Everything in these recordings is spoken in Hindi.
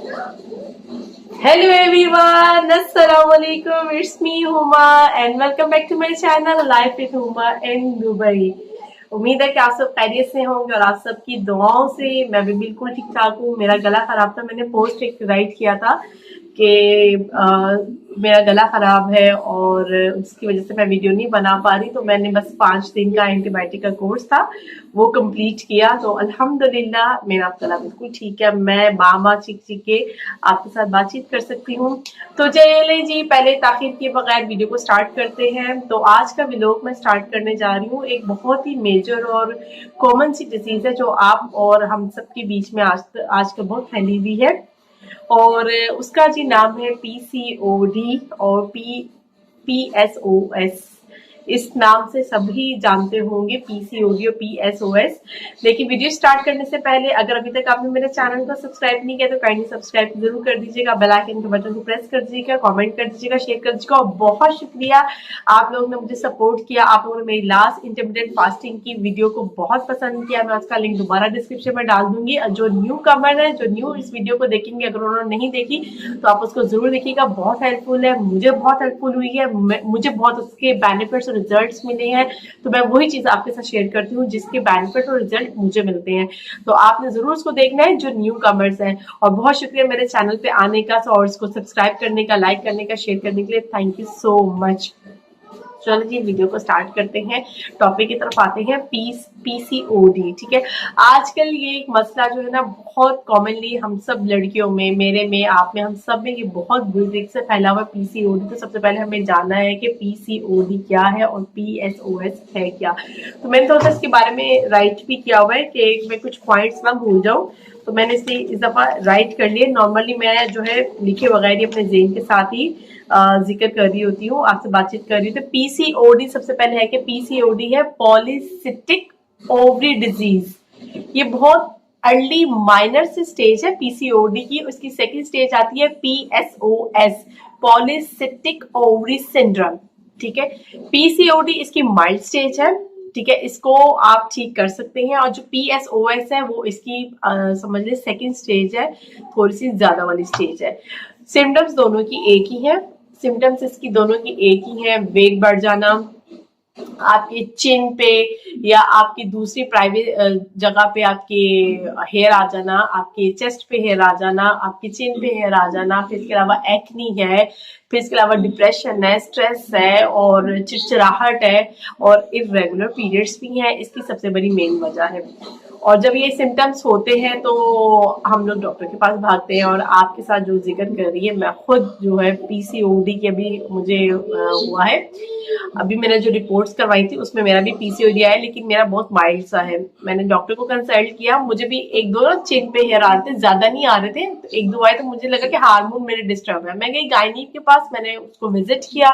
Hello everyone, Assalamualaikum. It's me Huma and welcome back to my channel Life with Huma in Dubai. उम्मीद है कि आप सब खैरियत से होंगे और आप सबकी दुआओं से मैं भी बिल्कुल ठीक ठाक हूँ। मेरा गला खराब था, मैंने पोस्ट एक राइट किया था कि मेरा गला खराब है और उसकी वजह से मैं वीडियो नहीं बना पा रही, तो मैंने बस 5 दिन का एंटीबायोटिक का कोर्स था वो कंप्लीट किया। तो अल्हम्दुलिल्लाह मेरा गला बिल्कुल ठीक है, मैं बाबा चीख चीख के आपके साथ बातचीत कर सकती हूँ। तो चलिए जी, पहले ताखीर किए बगैर वीडियो को स्टार्ट करते हैं। तो आज का व्लॉग मैं स्टार्ट करने जा रही हूँ एक बहुत ही मेजर और कॉमन सी डिजीज है जो आप और हम सबके बीच में आजकल बहुत फैली हुई है और उसका जी नाम है पीसीओडी और पीएसओएस। इस नाम से सभी जानते होंगे, पीसीओडी और पीएसओएस। लेकिन वीडियो स्टार्ट करने से पहले अगर अभी तक आपने मेरे चैनल को सब्सक्राइब नहीं किया तो काइंडली सब्सक्राइब जरूर कर दीजिएगा, बेल आइकन के बटन को प्रेस कर दीजिएगा, कमेंट कर दीजिएगा, शेयर कर दीजिएगा। और बहुत शुक्रिया आप लोगों ने मुझे सपोर्ट किया, आप लोगों ने मेरी लास्ट इंटरमीडिएट फास्टिंग की वीडियो को बहुत पसंद किया। मैं उसका लिंक दोबारा डिस्क्रिप्शन में डाल दूंगी। जो न्यू कमर है, जो न्यू इस वीडियो को देखेंगे, अगर उन्होंने नहीं देखी तो आप उसको जरूर देखिएगा, बहुत हेल्पफुल है, मुझे बहुत हेल्पफुल हुई है, मुझे बहुत उसके बेनिफिट्स और रिजल्ट्स मिले हैं। तो मैं वही चीज आपके साथ शेयर करती हूँ जिसके बेनिफिट और रिजल्ट मुझे मिलते हैं। तो आपने जरूर उसको देखना है जो न्यू कमर्स हैं। और बहुत शुक्रिया मेरे चैनल पे आने का और इसको सब्सक्राइब करने का, लाइक करने का, शेयर करने के लिए। Thank you so much. चलो जी, वीडियो को स्टार्ट करते हैं, टॉपिक की तरफ आते हैं। पीसीओडी, ठीक है। आजकल ये एक मसला जो है ना बहुत कॉमनली हम सब लड़कियों में, मेरे में, आप में, हम सब में ये बहुत बुरी तरीके से फैला हुआ है पीसीओडी। तो सबसे पहले हमें जानना है कि पीसीओडी क्या है और पीएसओएस है क्या। तो मैंने थोड़ा सा इसके बारे में राइट भी किया हुआ है कि मैं कुछ पॉइंट्स ना भूल जाऊं, तो मैंने इस दफा राइट कर लिए। नॉर्मली मैं जो है लिखे वगैरह अपने ज़हन के साथ ही जिक्र कर रही होती हूँ, आपसे बातचीत कर रही हूँ। तो पीसीओडी सबसे पहले है कि पीसीओडी है पॉलीसिस्टिक ओवरी डिजीज। ये बहुत अर्ली माइनर से स्टेज है पीसीओडी की। उसकी सेकंड स्टेज आती है पीएसओएस, पॉलीसिस्टिक ओवरी सिंड्रोम, ठीक है। पीसीओडी इसकी माइल्ड स्टेज है, ठीक है, इसको आप ठीक कर सकते हैं। और जो पीएसओएस है वो इसकी समझ लीजिए सेकंड स्टेज है, थोड़ी सी ज्यादा वाली स्टेज है। सिम्टम्स दोनों की एक ही है, सिम्टम्स इसकी दोनों की एक ही है। वेट बढ़ जाना, आपके चिन पे या आपकी दूसरी प्राइवेट जगह पे आपके हेयर आ जाना, आपके चेस्ट पे हेयर आ जाना, आपके चिन पे हेयर आ जाना, फिर इसके अलावा एक्नी है, फिर इसके अलावा डिप्रेशन है, स्ट्रेस है और चिड़चिड़ाहट है और इर्रेगुलर पीरियड्स भी हैं। इसकी सबसे बड़ी मेन वजह है। और जब ये सिम्टम्स होते हैं तो हम लोग डॉक्टर के पास भागते हैं। और आपके साथ जो जिक्र कर रही है, मैं खुद जो है पीसीओडी की अभी मुझे हुआ है। अभी मैंने जो रिपोर्ट्स करवाई थी उसमें मेरा भी पीसीओडी आया, लेकिन मेरा बहुत माइल्ड सा है। मैंने डॉक्टर को कंसल्ट किया, मुझे भी एक दो चिन पे हेयर आ रहे थे, ज्यादा नहीं आ रहे थे, तो एक दो आए तो मुझे लगा कि हार्मोन मेरे डिस्टर्ब है। मैं गई गायनिक के पास, मैंने उसको विजिट किया,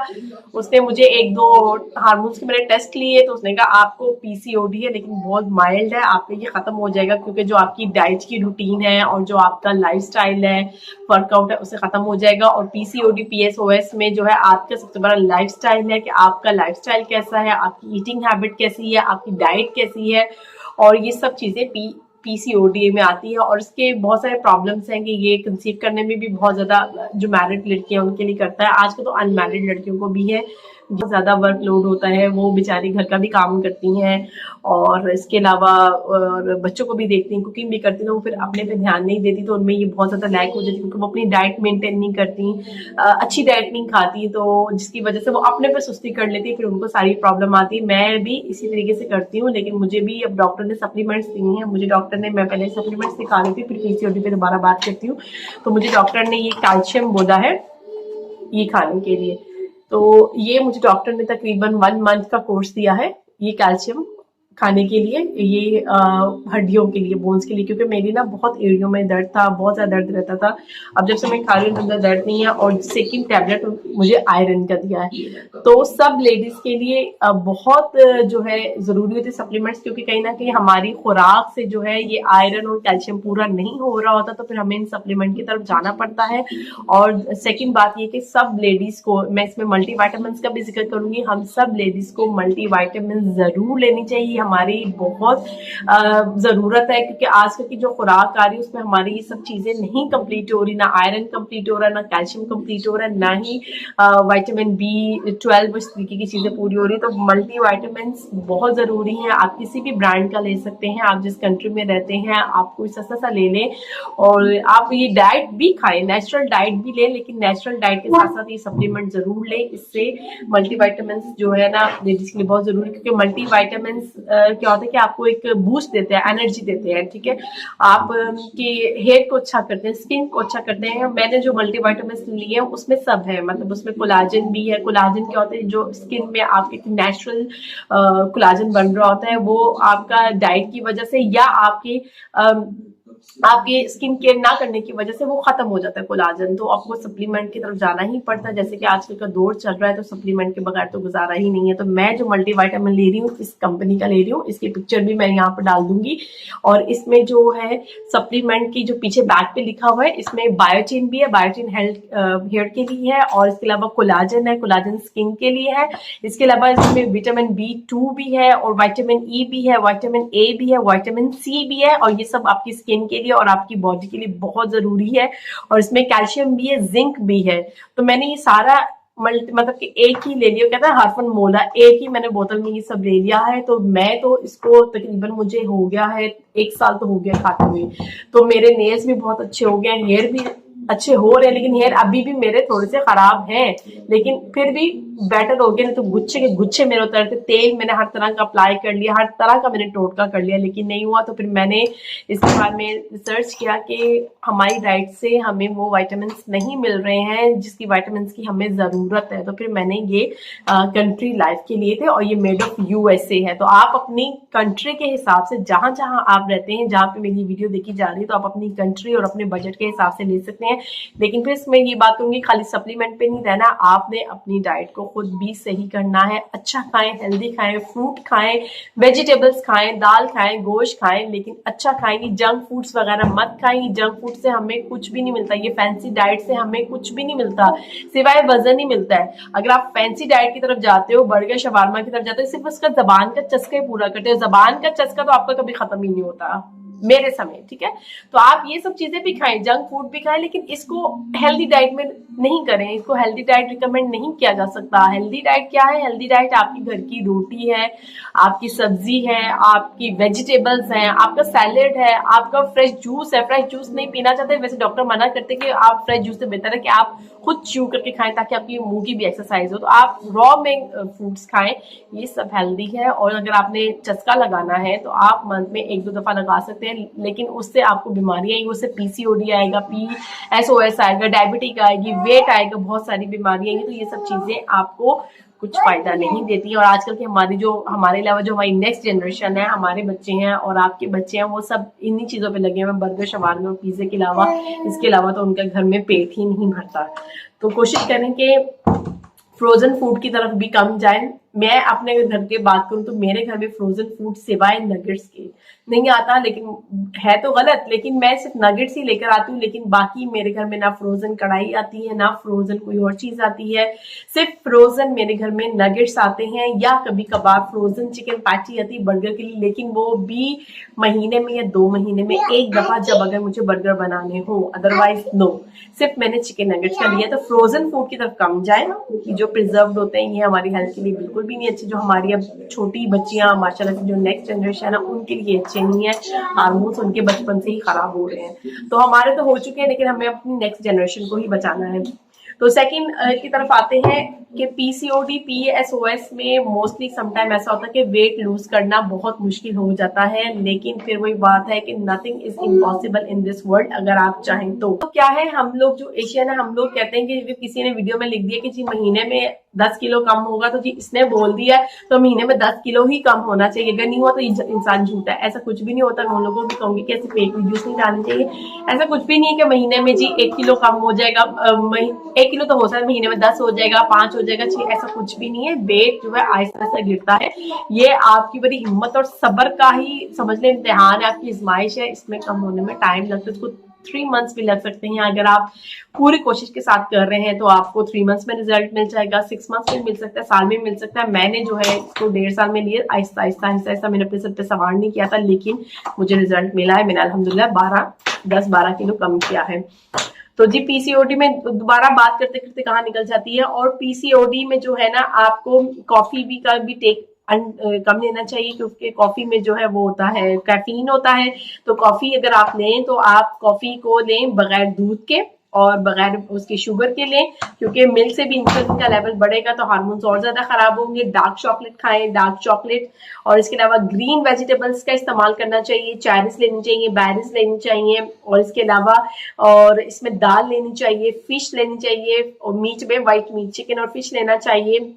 उसने मुझे एक दो हार्मोन्स के मैंने टेस्ट लिए, तो उसने कहा आपको पीसीओडी है लेकिन बहुत माइल्ड है, आप पे ये खत्म हो जाएगा क्योंकि जो आपकी डाइट की रूटीन है और जो आपका लाइफस्टाइल है, वर्कआउट है, उससे खत्म हो जाएगा। और पीसीओडी पीएसओएस में जो है आपका सबसे बड़ा लाइफस्टाइल है कि आपका लाइफस्टाइल कैसा है, आपकी ईटिंग हैबिट कैसी है, आपकी डाइट कैसी है, और ये सब चीजें पीसीओडी में आती है। और इसके बहुत सारे प्रॉब्लम्स हैं कि ये कंसीव करने में भी बहुत ज्यादा, जो मैरिड लड़कियां उनके लिए करता है, आजकल तो अनमैरिड लड़कियों को भी है, बहुत ज्यादा वर्कलोड होता है, वो बेचारी घर का भी काम करती हैं और इसके अलावा और बच्चों को भी देखती हैं, कुकिंग भी करती हैं, तो वो फिर अपने पे ध्यान नहीं देती, तो उनमें ये बहुत ज्यादा लैक हो जाती है क्योंकि वो अपनी डाइट मेंटेन नहीं करती, अच्छी डाइट नहीं खाती, तो जिसकी वजह से वो अपने पे सुस्ती कर लेती है, फिर उनको सारी प्रॉब्लम आती है। मैं भी इसी तरीके से करती हूँ, लेकिन मुझे भी अब डॉक्टर ने सप्लीमेंट्स दी हैं। मुझे डॉक्टर ने, मैं पहले सप्लीमेंट्स दिखा रही थी, फिर पीसीओडी पे दोबारा बात करती हूँ, तो मुझे डॉक्टर ने ये कैल्शियम बोला है ये खाने के लिए। तो ये मुझे डॉक्टर ने तकरीबन 1 मंथ का कोर्स दिया है ये कैल्शियम खाने के लिए, ये हड्डियों के लिए, बोन्स के लिए, क्योंकि मेरी ना बहुत एड़ियों में दर्द था, बहुत ज्यादा दर्द रहता था। अब जब से मैं खा रही हूँ तो दर्द नहीं है। और सेकंड टैबलेट मुझे आयरन का दिया है। तो सब लेडीज के लिए बहुत जो है जरूरी होती है सप्लीमेंट्स, क्योंकि कहीं ना कहीं हमारी खुराक से जो है ये आयरन और कैल्शियम पूरा नहीं हो रहा होता, तो फिर हमें इन सप्लीमेंट की तरफ जाना पड़ता है। और सेकेंड बात ये कि सब लेडीज को, मैं इसमें मल्टीविटामिन का भी जिक्र करूंगी, हम सब लेडीज को मल्टीविटामिन जरूर लेनी चाहिए। हमारी बहुत जरूरत है, क्योंकि आजकल की जो खुराक आ रही है उसमें हमारी ये सब चीजें नहीं कंप्लीट हो रही, ना आयरन कंप्लीट हो रहा है, ना कैल्शियम कंप्लीट हो रहा है, ना ही विटामिन B12 इस तरीके की चीजें पूरी हो रही है। तो मल्टी वाइटामिन्स बहुत जरूरी है। आप किसी भी ब्रांड का ले सकते हैं, आप जिस कंट्री में रहते हैं आप कोई सस्ता सा ले लें, और आप ये डाइट भी खाएं, नेचुरल डाइट भी लें, लेकिन नेचुरल डाइट के साथ साथ ये सप्लीमेंट जरूर लें। इससे मल्टीविटामिन्स जो है ना लेडीज के लिए बहुत जरूरी है, क्योंकि मल्टीविटामिन्स क्या होता है कि आपको एक बूस्ट देते हैं, एनर्जी देते हैं, ठीक है, आप के हेयर को अच्छा करते हैं, स्किन को अच्छा करते हैं। मैंने जो मल्टीविटामिन्स लिए हैं उसमें सब है, मतलब उसमें कोलाजन भी है। कोलाजन क्या होता है, जो स्किन में आपके नेचुरल कोलाजन बन रहा होता है, वो आपका डाइट की वजह से या आपकी स्किन केयर ना करने की वजह से वो खत्म हो जाता है कोलाजन। तो आपको सप्लीमेंट की तरफ जाना ही पड़ता है, जैसे कि आजकल का दौर चल रहा है, तो सप्लीमेंट के बगैर तो गुजारा ही नहीं है। तो मैं जो मल्टीविटामिन ले रही हूँ इस कंपनी का ले रही हूँ, इसकी पिक्चर भी मैं यहाँ पर डाल दूंगी। और इसमें जो है सप्लीमेंट की जो पीछे बैक पे लिखा हुआ है, इसमें बायोटिन भी है, बायोटिन हेयर के लिए है, और इसके अलावा कोलाजन है, कोलाजन स्किन के लिए है। इसके अलावा इसमें विटामिन B2 भी है, और विटामिन E भी है, विटामिन A भी है, विटामिन C भी है, और ये सब आपकी स्किन के लिए और आपकी बॉडी के लिए बहुत जरूरी है। और इसमें कैल्शियम भी है, जिंक भी है। तो मैंने ये सारा मतलब कि एक ही ले लिया, कहता है हरफन मोला, एक ही मैंने बोतल में ये सब ले लिया है। तो मैं तो इसको तकरीबन मुझे हो गया है 1 साल तो हो गया खाते हुए। तो मेरे नेल्स भी बहुत अच्छे हो गए, हेयर भी अच्छे हो रहे हैं, लेकिन हेयर अभी भी मेरे थोड़े से खराब हैं, लेकिन फिर भी बेटर हो गए। नहीं तो गुच्छे के गुच्छे मेरे उतरते, तेल मैंने हर तरह का अप्लाई कर लिया, हर तरह का मैंने टोटका कर लिया, लेकिन नहीं हुआ। तो फिर मैंने इसके बाद में रिसर्च किया कि हमारी डाइट से हमें वो विटामिन्स नहीं मिल रहे हैं जिसकी विटामिन्स की हमें जरूरत है। तो फिर मैंने ये कंट्री लाइफ के लिए थे, और ये मेड ऑफ USA है। तो आप अपनी कंट्री के हिसाब से जहां जहां आप रहते हैं, जहां पे मेरी वीडियो देखी जा रही है, तो आप अपनी कंट्री और अपने बजट के हिसाब से ले सकते हैं। लेकिन फिर इसमें ये बात कहूंगी, खाली सप्लीमेंट पे नहीं रहना, आपने अपनी डाइट को खुद भी सही करना है। अच्छा खाएं, हेल्दी खाएं, फ्रूट खाएं, वेजिटेबल्स खाएं, दाल खाएं, गोश्त खाएं, लेकिन अच्छा खाएंगे। जंक फूड्स वगैरह मत खाएंगे, जंक फूड से हमें कुछ भी नहीं मिलता, ये फैंसी डाइट से हमें कुछ भी नहीं मिलता, सिवाय वजन ही मिलता है। अगर आप फैंसी डाइट की तरफ जाते हो, बर्गर शवारमा की तरफ जाते हो, सिर्फ उसका जबान का चस्का ही पूरा करते हो, जबान का चस्का तो आपका कभी खत्म ही नहीं होता मेरे समय, ठीक है। तो आप ये सब चीजें भी खाएं, जंक फूड भी खाएं, लेकिन इसको हेल्दी डाइट में नहीं करें, इसको हेल्दी डाइट रिकमेंड नहीं किया जा सकता। हेल्दी डाइट क्या है? हेल्दी डाइट आपकी घर की रोटी है, आपकी सब्जी है, आपकी वेजिटेबल्स हैं, आपका सैलेड है, आपका फ्रेश जूस है। फ्रेश जूस नहीं पीना चाहते, वैसे डॉक्टर मना करते कि आप फ्रेश जूस से बेहतर है कि आप खुद च्यू करके खाएं, ताकि आपकी मुंह की भी एक्सरसाइज हो। तो आप रॉ में फ्रूट्स खाएं, ये सब हेल्दी है। और अगर आपने चस्का लगाना है तो आप मंथ में 1-2 दफा लगा सकते हैं, लेकिन उससे आपको बीमारियां आएंगी, उससे PCOD आएगा, PSOS आएगा, डायबिटिक आएगी, वेट आएगा, बहुत सारी बीमारियां आएंगी। तो ये सब चीजें आपको कुछ फायदा नहीं देती है। और आजकल की हमारे अलावा जो हमारी नेक्स्ट जनरेशन है, हमारे बच्चे हैं और आपके बच्चे हैं, वो सब इन्हीं चीजों पे लगे हुए हैं, बर्गर शवारमे और पिज्जे के अलावा। इसके अलावा तो उनके घर में पेट ही नहीं भरता। तो कोशिश करें कि फ्रोजन फूड की तरफ भी कम जाए। मैं अपने घर की बात करूं तो मेरे घर में फ्रोजन फूड सिवाय नगेट्स के नहीं आता, लेकिन है तो गलत, लेकिन मैं सिर्फ नगेट्स ही लेकर आती हूँ। लेकिन बाकी मेरे घर में ना फ्रोजन कढ़ाई आती है, ना फ्रोजन कोई और चीज आती है, सिर्फ फ्रोजन मेरे घर में नगेट्स आते हैं, या कभी कभार फ्रोजन चिकन पैटी आती है बर्गर के लिए, लेकिन वो भी महीने में या 2 महीने में एक दफा, जब अगर मुझे बर्गर बनाने हो, अदरवाइज नो। सिर्फ मैंने चिकन नगेट्स का लिया। तो फ्रोजन फूड की तरफ कम जाए, जो प्रिजर्व्ड होते हैं ये हमारी हेल्थ के लिए बिल्कुल भी नहीं अच्छे। जो हमारी अब छोटी बच्चियां माशाल्लाह से जो नेक्स्ट जनरेशन है उनके लिए अच्छे नहीं है, हार्मोन्स उनके बचपन से ही खराब हो रहे हैं। तो हमारे तो हो चुके हैं, लेकिन हमें अपनी नेक्स्ट जनरेशन को ही बचाना है। तो सेकंड की तरफ आते हैं कि PCOD PSOS में मोस्टली समटाइम ऐसा होता है कि वेट लूज करना बहुत मुश्किल हो जाता है, लेकिन फिर वही बात है कि nothing is impossible in this world, अगर आप चाहें तो क्या है, हम लोग जो एशियन है, हम लोग कहते हैं कि किसी ने वीडियो में लिख दिया कि जी महीने में 10 किलो कम होगा, तो जी इसने बोल दिया तो महीने में 10 किलो ही कम होना चाहिए, अगर नहीं हुआ तो इंसान झूठा है। ऐसा कुछ भी नहीं होता। मैं उन लोगों को भी कहूंगी कि ऐसे फेक वीडियोस नहीं डालनी चाहिए। ऐसा कुछ भी नहीं है कि महीने में जी 1 किलो कम हो जाएगा, 1 किलो तो हो सकता है, महीने में 10 हो जाएगा, 5 हो जाएगा, 6, ऐसा कुछ भी नहीं है। वेट जो है आहिस्ता आहिस्ता गिरता है। ये आपकी बड़ी हिम्मत और सब्र का ही समझ ले इम्तिहान है, आपकी इजमाइश है। इसमें कम होने में टाइम लगता है, इसको 3 मंथ्स भी लग सकते हैं। अगर आप पूरी कोशिश के साथ कर रहे हैं तो आपको 3 मंथ्स में रिजल्ट मिल जाएगा, 6 मंथ्स में मिल सकता है, साल में मिल सकता है। मैंने जो है इसको 1.5 साल में लिए, आहिस्ता आहिस्ता मैंने अपने सर पे सवार नहीं किया था, लेकिन मुझे रिजल्ट मिला है। मैंने अल्हम्दुलिल्लाह 10-12 किलो कम किया है। तो जी पीसीओडी में दोबारा बात करते करते कहाँ निकल जाती है। और पीसीओडी में जो है ना, आपको कॉफी भी का भी टेक कम लेना चाहिए, क्योंकि कॉफी में जो है वो होता है कैफीन होता है। तो कॉफी अगर आप लें तो आप कॉफी को लें बगैर दूध के और बगैर उसकी शुगर के लें, क्योंकि मिल्क से भी इंसुलिन का लेवल बढ़ेगा तो हार्मोन्स और ज्यादा खराब होंगे। डार्क चॉकलेट खाएं, डार्क चॉकलेट। और इसके अलावा ग्रीन वेजिटेबल्स का इस्तेमाल करना चाहिए, चेरीज लेनी चाहिए, बेरीज लेनी चाहिए। और इसके अलावा और इसमें दाल लेनी चाहिए, फिश लेनी चाहिए, और मीट में व्हाइट मीट चिकन और फिश लेना चाहिए।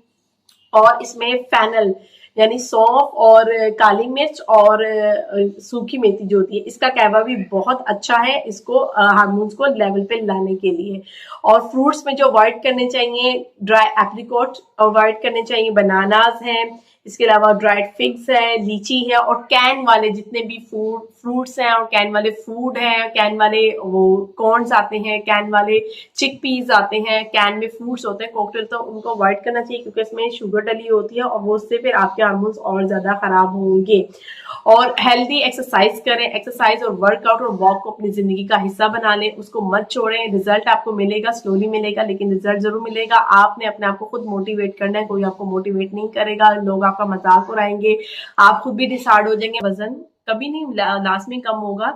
और इसमें फैनल यानी सौंफ और काली मिर्च और सूखी मेथी जो होती है, इसका कहवा भी बहुत अच्छा है इसको हार्मोन्स को लेवल पे लाने के लिए। और फ्रूट्स में जो अवॉइड करने चाहिए, ड्राई एप्रिकॉट अवॉइड करने चाहिए, बनानास हैं, इसके अलावा ड्राइड फिग्स है, लीची है, और कैन वाले जितने भी फ्रूट्स हैं और कैन वाले फूड हैं, कैन वाले वो कॉर्न्स आते हैं, कैन वाले चिक पीस आते हैं, कैन में फ्रूट्स होते हैं कॉकटेल, तो उनको अवॉइड करना चाहिए क्योंकि इसमें शुगर डली होती है और वो उससे फिर आपके हार्मोन्स और ज्यादा खराब होंगे। और हेल्दी एक्सरसाइज करें, एक्सरसाइज और वर्कआउट और वॉक को अपनी जिंदगी का हिस्सा बना लें, उसको मत छोड़ें। रिजल्ट आपको मिलेगा, स्लोली मिलेगा, लेकिन रिजल्ट जरूर मिलेगा। आपने अपने आप को खुद मोटिवेट करना है, कोई आपको मोटिवेट नहीं करेगा, लोग आपका मजाक उड़ाएंगे, आप खुद भी डिसाइड हो जाएंगे। वजन कभी नहीं लास्ट में कम होगा।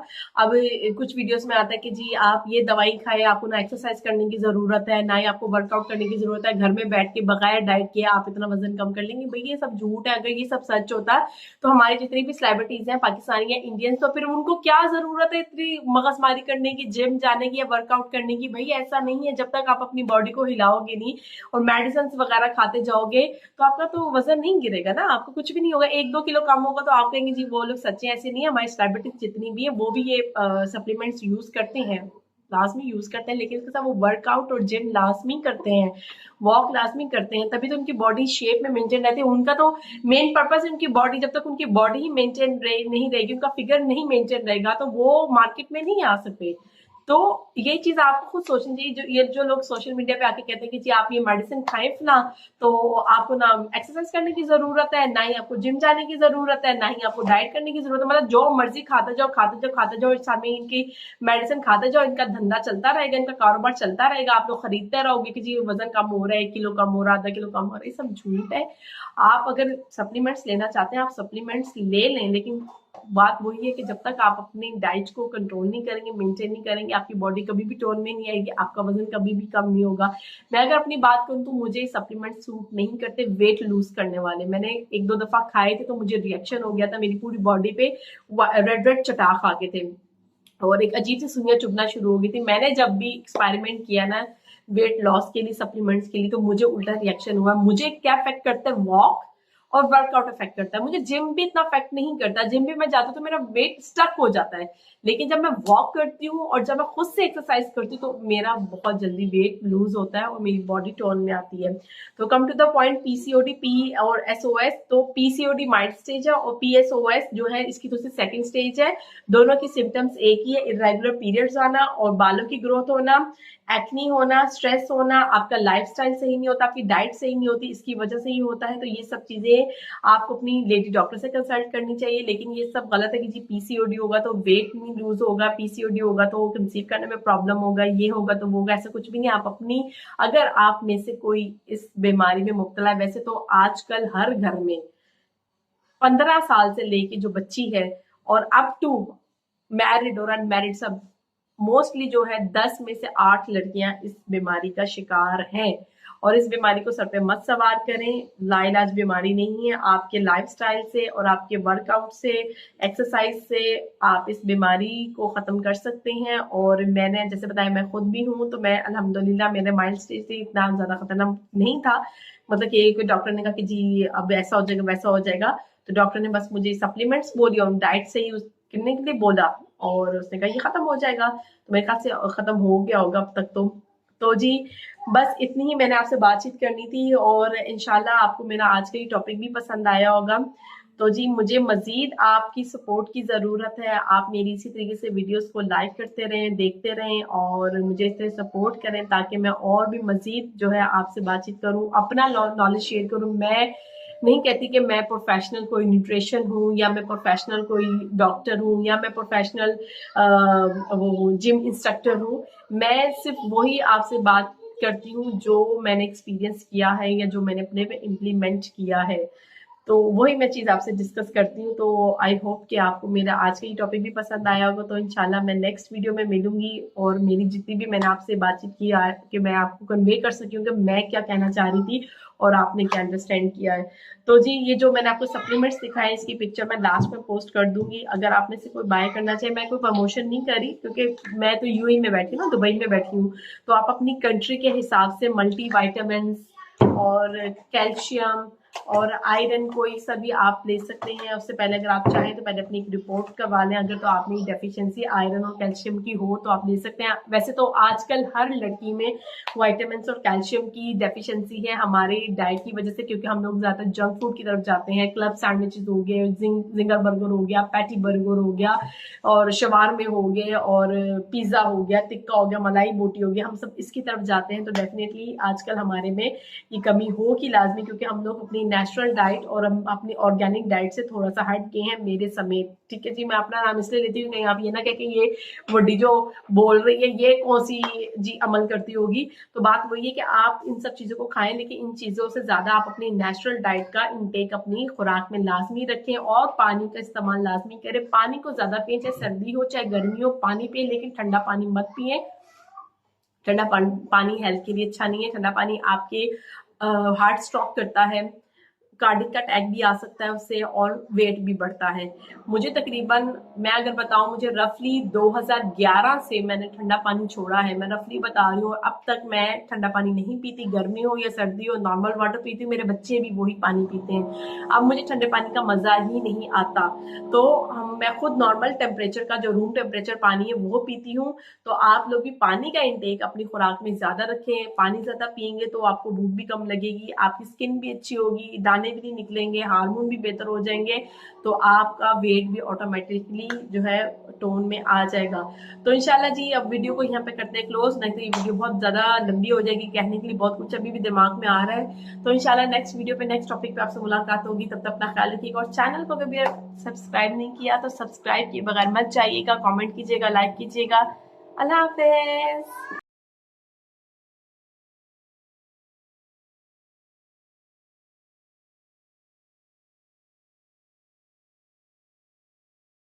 अब कुछ वीडियोस में आता है कि जी आप ये दवाई खाए, आपको ना एक्सरसाइज करने की जरूरत है, ना ही आपको वर्कआउट करने की जरूरत है, घर में बैठ के बगैर डाइट किए आप इतना वजन कम कर लेंगे। भाई ये सब झूठ है। अगर ये सब सच होता तो हमारी जितनी भी सेलिब्रिटीज हैं पाकिस्तानी या इंडियंस, तो फिर उनको क्या जरूरत है इतनी मगजमारी करने की, जिम जाने की या वर्कआउट करने की। भाई ऐसा नहीं है, जब तक आप अपनी बॉडी को हिलाओगे नहीं और मेडिसिन वगैरह खाते जाओगे तो आपका तो वजन नहीं गिरेगा ना, आपको कुछ भी नहीं होगा। 1-2 किलो कम होगा तो आप कहेंगे जी वो लोग सच्चे, ऐसे नहीं है। हमारी सेलिब्रिटीज जितनी भी है वो भी ये सप्लीमेंट्स यूज करते हैं, लाजमी यूज करते हैं, लेकिन इसके साथ वो वर्कआउट और जिम लाजमी करते हैं, वॉक लाजमी करते हैं, तभी तो उनकी बॉडी शेप में मेंटेन रहती है। उनका तो मेन पर्पस है उनकी बॉडी, जब तक उनकी बॉडी ही मेंटेन नहीं रहेगी, उनका फिगर नहीं मेंटेन रहेगा तो वो मार्केट में नहीं आ सकते। तो ये चीज आपको खुद सोचनी चाहिए। जो लोग सोशल मीडिया पे आके कहते हैं कि जी आप ये मेडिसिन खाएं फला, तो आपको ना एक्सरसाइज करने की जरूरत है, ना ही आपको जिम जाने की जरूरत है, ना ही आपको डाइट करने की जरूरत है। मतलब जो मर्जी खाते जाओ खाते जाओ खाते जाओ, इस समय इनकी मेडिसिन खाते जाओ, इनका धंधा चलता रहेगा, इनका कारोबार चलता रहेगा, आप लोग खरीदते रहोगे कि जी वजन कम हो रहा है, 1 किलो कम हो रहा है, आधा किलो कम हो रहा है। ये सब झूठ है। आप अगर सप्लीमेंट्स लेना चाहते हैं आप सप्लीमेंट्स ले लें, लेकिन बात वही है कि जब तक आप अपनी डाइट को कंट्रोल नहीं करेंगे, मेंटेन नहीं करेंगे, आपकी बॉडी कभी भी टोन में नहीं आएगी, आपका वजन कभी भी कम नहीं होगा। मैं अगर अपनी बात करूं तो मुझे सप्लीमेंट सूट नहीं करते वेट लूज करने वाले। मैंने 1-2 दफा खाए थे तो मुझे रिएक्शन हो गया था, मेरी पूरी बॉडी पे रेड रेड चटाक आ गए थे और एक अजीब सी सुइयां चुभना शुरू हो गई थी। मैंने जब भी एक्सपेरिमेंट किया ना वेट लॉस के लिए सप्लीमेंट्स के लिए, तो मुझे उल्टा रिएक्शन हुआ। मुझे क्या इफेक्ट करता है, वॉक और वर्कआउट इफेक्ट करता है। मुझे जिम भी इतना इफेक्ट नहीं करता, जिम भी मैं जाती हूँ तो मेरा वेट स्टक हो जाता है, लेकिन जब मैं वॉक करती हूँ और जब मैं खुद से एक्सरसाइज करती हूँ तो मेरा बहुत जल्दी वेट लूज होता है और मेरी बॉडी टोन में आती है। तो come to the point, PCOD पी और एसओएस, तो पीसीओडी माइल्ड स्टेज है और पीएसओएस जो है इसकी तो सेकंड स्टेज है। दोनों की सिम्टम्स एक ही है, इरेगुलर पीरियड्स आना और बालों की ग्रोथ होना, एक्नी होना, स्ट्रेस होना, आपका लाइफस्टाइल सही नहीं होता, आपकी डाइट सही नहीं होती, इसकी वजह से ही होता है। तो ये सब चीजें आपको अपनी लेडी डॉक्टर से कंसल्ट करनी चाहिए। लेकिन ये सब गलत है कि जी पीसीओडी होगा तो वेट नहीं लूज होगा, पीसीओडी होगा तो कंसीव करने में प्रॉब्लम होगा, ये होगा तो वो होगा, ऐसा कुछ भी नहीं। आप अपनी, अगर आप में से कोई इस बीमारी में मुब्तला है, वैसे तो आजकल हर घर में 15 साल से लेके जो बच्ची है और अप टू मैरिड और अनमैरिड सब, मोस्टली जो है 10 में से 8 लड़कियां इस बीमारी का शिकार हैं। और इस बीमारी को सर पे मत सवार करें, लाइलाज बीमारी नहीं है। आपके लाइफस्टाइल से और आपके वर्कआउट से, एक्सरसाइज से आप इस बीमारी को खत्म कर सकते हैं। और मैंने जैसे बताया मैं खुद भी हूँ, तो मैं अल्हम्दुलिल्लाह मेरे माइल्ड स्टेज से इतना ज्यादा खतरनाक नहीं था। मतलब कि कोई डॉक्टर ने कहा कि जी अब ऐसा हो जाएगा वैसा हो जाएगा, तो डॉक्टर ने बस मुझे सप्लीमेंट्स बोली और डाइट से यूज करने के लिए बोला और उसने कहा ये खत्म हो जाएगा। तो मेरे ख्याल से खत्म हो गया होगा अब तक तो जी बस इतनी ही मैंने आपसे बातचीत करनी थी और इंशाल्लाह आपको मेरा आज का ये टॉपिक भी पसंद आया होगा। तो जी मुझे मजीद आपकी सपोर्ट की ज़रूरत है। आप मेरी इसी तरीके से वीडियोस को लाइक करते रहें, देखते रहें और मुझे इस तरह सपोर्ट करें ताकि मैं और भी मजीद जो है आपसे बातचीत करूं, अपना नॉलेज शेयर करूं। मैं नहीं कहती कि मैं प्रोफेशनल कोई न्यूट्रिशन हूँ या मैं प्रोफेशनल कोई डॉक्टर हूँ या मैं प्रोफेशनल वो जिम इंस्ट्रक्टर हूँ। मैं सिर्फ वही आपसे बात करती हूँ जो मैंने एक्सपीरियंस किया है या जो मैंने अपने पे इम्प्लीमेंट किया है, तो वही मैं चीज़ आपसे डिस्कस करती हूँ। तो आई होप कि आपको मेरा आज का ये टॉपिक भी पसंद आया होगा। तो इंशाल्लाह मैं नेक्स्ट वीडियो में मिलूंगी और मेरी जितनी भी मैंने आपसे बातचीत की कि मैं आपको कन्वे कर सकी हूँ कि मैं क्या कहना चाह रही थी और आपने क्या अंडरस्टैंड किया है। तो जी ये जो मैंने आपको सप्लीमेंट्स दिखाए इसकी पिक्चर मैं लास्ट में पोस्ट कर दूंगी। अगर आप में से कोई बाय करना चाहे, मैं कोई प्रमोशन नहीं करी क्योंकि मैं तो यूएई में बैठी हूँ ना, दुबई में बैठी हूँ। तो आप अपनी कंट्री के हिसाब से मल्टी वाइटामिन और कैल्शियम और आयरन कोई सा भी आप ले सकते हैं। उससे पहले अगर आप चाहें तो पहले अपनी एक रिपोर्ट करवा लें। अगर तो आप में डेफिशिएंसी आयरन और कैल्शियम की हो तो आप ले सकते हैं। वैसे तो आजकल हर लड़की में विटामिन और कैल्शियम की डेफिशिएंसी है हमारे डाइट की वजह से, क्योंकि हम लोग ज्यादा जंक फूड की तरफ जाते हैं। क्लब सैंडविचेस हो गए, जिंगर बर्गर हो गया, पैटी बर्गर हो गया और शवारमे हो गए और पिज्जा हो गया, टिक्का हो गया, मलाई बोटी हो गया, हम सब इसकी तरफ जाते हैं। तो डेफिनेटली आजकल हमारे में ये कमी होगी लाजमी, क्योंकि हम लोग अपनी नेचुरल डाइट और हम अपनी ऑर्गेनिक डाइट से थोड़ा सा हट गए हैं मेरे समेत। ठीक है जी, मैं अपना नाम इसलिए लेती हूँ कहीं आप ये ना कह के ये बड़ी जो बोल रही है ये कौन सी जी अमल करती होगी। तो बात वही है कि आप इन सब चीजों को खाएं, लेकिन इन चीजों से ज्यादा आप अपनी नेचुरल डाइट का इंटेक अपनी खुराक में लाजमी रखें और पानी का इस्तेमाल लाजमी करें। पानी को ज्यादा पिए, चाहे सर्दी हो चाहे गर्मी हो, पानी पिए, लेकिन ठंडा पानी मत पिए। ठंडा पानी हेल्थ के लिए अच्छा नहीं है। ठंडा पानी आपके हार्ट स्ट्रोक करता है, कार्डिक का अटैक भी आ सकता है उससे और वेट भी बढ़ता है। मुझे तकरीबन, मैं अगर बताऊं, मुझे रफली 2011 से मैंने ठंडा पानी छोड़ा है। मैं रफली बता रही हूँ, अब तक मैं ठंडा पानी नहीं पीती। गर्मी हो या सर्दी हो, नॉर्मल वाटर पीती हूँ। मेरे बच्चे भी वही पानी पीते हैं। अब मुझे ठंडे पानी का मजा ही नहीं आता। तो मैं खुद नॉर्मल टेम्परेचर का, जो रूम टेम्परेचर पानी है वो पीती हूँ। तो आप लोग भी पानी का इंटेक अपनी खुराक में ज्यादा रखें। पानी ज्यादा पियेंगे तो आपको भूख भी कम लगेगी, आपकी स्किन भी अच्छी होगी, दाने भी नहीं निकलेंगे, हार्मोन भी बेहतर हो जाएंगे, तो आपका वेट भी ऑटोमेटिकली जो है टोन में आ जाएगा। तो इंशाल्लाह जी अब वीडियो को यहाँ पे करते हैं क्लोज, नहीं तो ये वीडियो बहुत ज्यादा लंबी हो जाएगी। कहने के लिए बहुत कुछ अभी भी दिमाग में आ रहा है। तो इंशाल्लाह नेक्स्ट वीडियो पे नेक्स्ट टॉपिक पे आपसे मुलाकात होगी। तब तक अपना ख्याल रखिएगा और चैनल को कभी सब्सक्राइब नहीं किया तो सब्सक्राइब किए बगैर मत जाइएगा। कॉमेंट कीजिएगा, लाइक कीजिएगा। अल्लाह हाफिज।